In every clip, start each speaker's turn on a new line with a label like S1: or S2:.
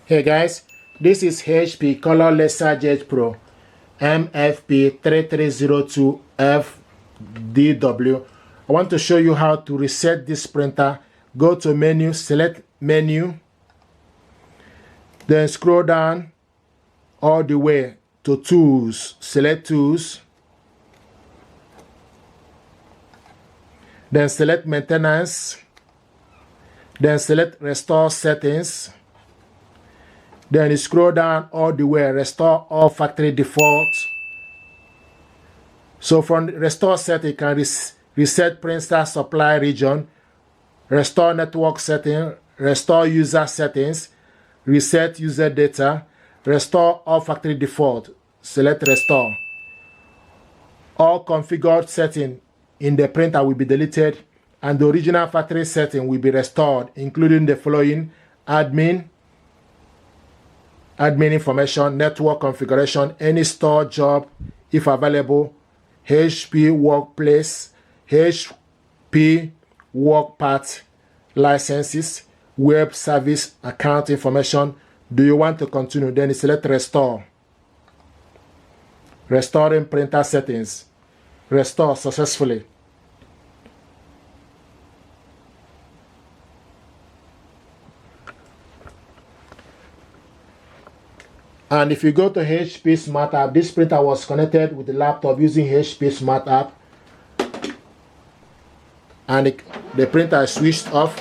S1: Hey guys, this is HP Color Laserjet Pro MFP3302FDW. I want to show you how to reset this printer. Go to menu, select menu, then scroll down all the way to tools, select tools, then select maintenance, then select restore settings. Then you scroll down all the way, restore all factory defaults. So from restore setting, you can reset printer supply region, restore network setting, restore user settings, reset user data, restore all factory default, select restore. All configured setting in the printer will be deleted and the original factory setting will be restored, including the following: admin information, network configuration, any store job if available, HP workplace, HP work part licenses, web service account information. Do you want to continue? Then select restore. Restoring printer settings. Restore successfully. And if you go to HP Smart App, this printer was connected with the laptop using HP Smart App. And the printer is switched off.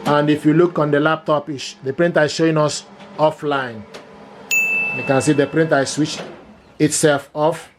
S1: And if you look on the laptop, the printer is showing us offline. You can see the printer is switched itself off.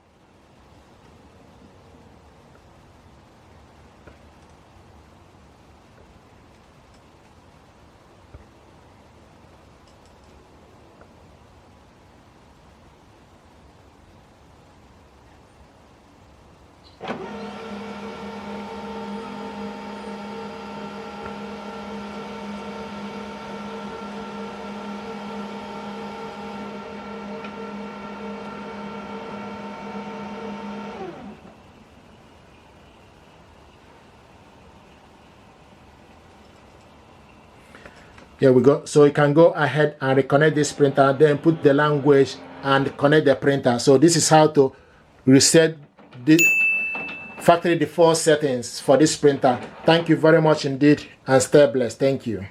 S1: Here we go. So you can go ahead and reconnect this printer, then put the language and connect the printer. So this is how to reset the factory default settings for this printer. Thank you very much indeed and stay blessed. Thank you.